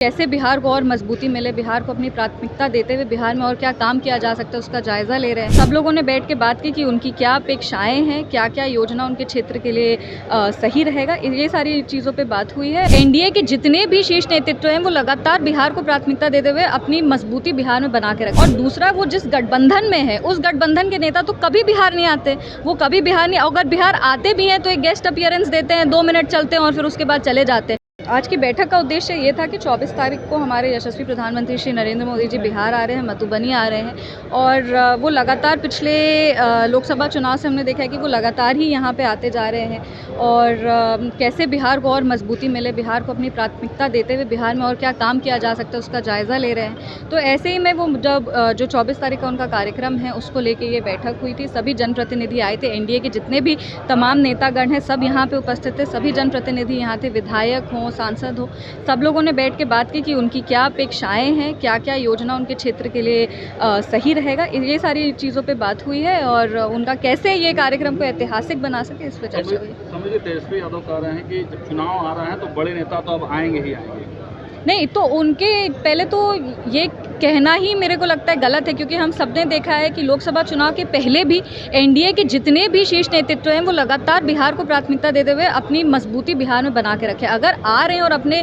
कैसे बिहार को और मजबूती मिले, बिहार को अपनी प्राथमिकता देते हुए बिहार में और क्या काम किया जा सकता है उसका जायज़ा ले रहे हैं। सब लोगों ने बैठ के बात की कि उनकी क्या अपेक्षाएं हैं, क्या क्या योजना उनके क्षेत्र के लिए सही रहेगा, ये सारी चीज़ों पे बात हुई है। एनडीए के जितने भी शीर्ष नेतृत्व हैं वो लगातार बिहार को प्राथमिकता देते हुए अपनी मजबूती बिहार में बना के रखें। और दूसरा, वो जिस गठबंधन में है उस गठबंधन के नेता तो कभी बिहार नहीं आते, वो कभी बिहार नहीं, अगर बिहार आते भी हैं तो एक गेस्ट अपीयरेंस देते हैं, 2 मिनट चलते हैं और फिर उसके बाद चले जाते हैं। आज की बैठक का उद्देश्य ये था कि 24 तारीख को हमारे यशस्वी प्रधानमंत्री श्री नरेंद्र मोदी जी बिहार आ रहे हैं, मधुबनी आ रहे हैं और वो लगातार पिछले लोकसभा चुनाव से हमने देखा है कि वो लगातार ही यहाँ पे आते जा रहे हैं और कैसे बिहार को और मजबूती मिले, बिहार को अपनी प्राथमिकता देते हुए बिहार में और क्या काम किया जा सकता है उसका जायज़ा ले रहे हैं। तो ऐसे ही में वो जब जो 24 तारीख का उनका कार्यक्रम है उसको लेके ये बैठक हुई थी। सभी जनप्रतिनिधि आए थे, एनडीए के जितने भी तमाम नेतागण हैं सब यहाँ पे उपस्थित थे, सभी जनप्रतिनिधि यहाँ थे, विधायक हों, सांसद हो, सब लोगों ने बैठ के बात की कि उनकी क्या अपेक्षाएं हैं, क्या क्या योजना उनके क्षेत्र के लिए सही रहेगा, ये सारी चीज़ों पे बात हुई है और उनका कैसे ये कार्यक्रम को ऐतिहासिक बना सके इस पर चर्चा हुई। समझिए तेजस्वी यादव कह रहे हैं कि जब चुनाव आ रहा है तो बड़े नेता तो अब आएंगे ही आएंगे। नहीं तो उनके पहले तो ये कहना ही मेरे को लगता है गलत है, क्योंकि हम सबने देखा है कि लोकसभा चुनाव के पहले भी एनडीए के जितने भी शीर्ष नेतृत्व हैं वो लगातार बिहार को प्राथमिकता देते हुए अपनी मजबूती बिहार में बना के रखे। अगर आ रहे हैं और अपने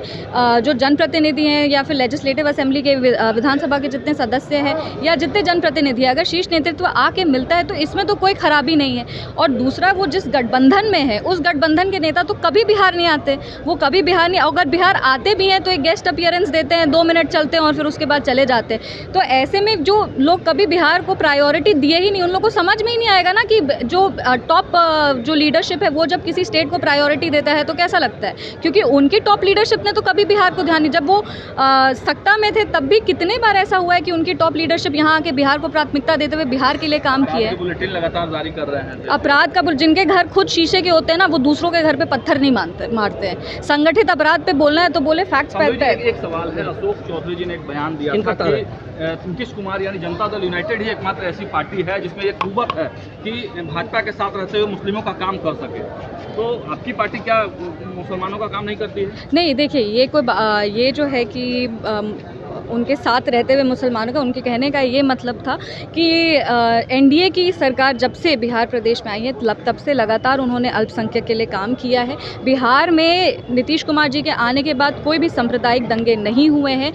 जो जनप्रतिनिधि हैं या फिर लेजिस्लेटिव असेंबली के विधानसभा के जितने सदस्य हैं या जितने जनप्रतिनिधि हैं, अगर शीर्ष नेतृत्व आके मिलता है तो इसमें तो कोई खराबी नहीं है। और दूसरा, वो जिस गठबंधन में है उस गठबंधन के नेता तो कभी बिहार नहीं आते, वो कभी बिहार नहीं, अगर बिहार आते भी हैं तो एक गेस्ट अपीयरेंस देते हैं, 2 मिनट चलते हैं और फिर उसके बाद चले जाते हैं। तो ऐसे में जो लोग कभी बिहार को प्रायोरिटी दिए ही नहीं, उन लोगों को समझ में ही नहीं आएगा ना कि जो टॉप जो लीडरशिप है वो जब किसी स्टेट को प्रायोरिटी देता है तो कैसा लगता है, क्योंकि उनकी टॉप लीडरशिप ने तो कभी बिहार को ध्यान नहीं, जब वो सत्ता में थे तब भी कितने बार ऐसा हुआ है कि उनकी टॉप लीडरशिप यहाँ आके बिहार को प्राथमिकता देते हुए बिहार के लिए काम किया है। बुलेटिन लगातार जारी कर रहे हैं। अपराध का जिनके घर खुद शीशे के होते हैं ना, वो दूसरों के घर पे पत्थर नहीं मारते हैं। संगठित अपराध पे बोलना है तो बोले फैक्ट्स पे है। एक सवाल है, अशोक चौधरी जी ने एक बयान दिया था कि नीतीश कुमार यानी जनता दल यूनाइटेड ही एकमात्र ऐसी पार्टी है जिसमें ये कुव्वत है कि भाजपा के साथ रहते हुए मुस्लिमों का काम कर सके। तो आपकी पार्टी क्या मुसलमानों का काम नहीं करती है? नहीं, देखिए ये जो है कि उनके साथ रहते हुए मुसलमानों का, उनके कहने का ये मतलब था कि एनडीए की सरकार जब से बिहार प्रदेश में आई है तब से लगातार उन्होंने अल्पसंख्यक के लिए काम किया है। बिहार में नीतीश कुमार जी के आने के बाद कोई भी सांप्रदायिक दंगे नहीं हुए हैं,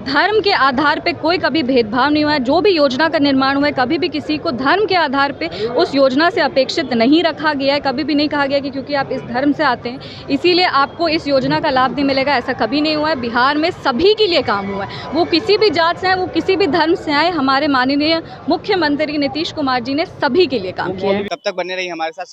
धर्म के आधार पे कोई कभी भेदभाव नहीं हुआ है। जो भी योजना का निर्माण हुआ है कभी भी किसी को धर्म के आधार पे उस योजना से अपेक्षित नहीं रखा गया है। कभी भी नहीं कहा गया कि क्योंकि आप इस धर्म से आते हैं इसीलिए आपको इस योजना का लाभ नहीं मिलेगा, ऐसा कभी नहीं हुआ है। बिहार में सभी के लिए काम हुआ है, वो किसी भी जात से आए, वो किसी भी धर्म से आए। हमारे माननीय मुख्यमंत्री नीतीश कुमार जी ने सभी के लिए काम किया है। तब तक बने रही हमारे साथ।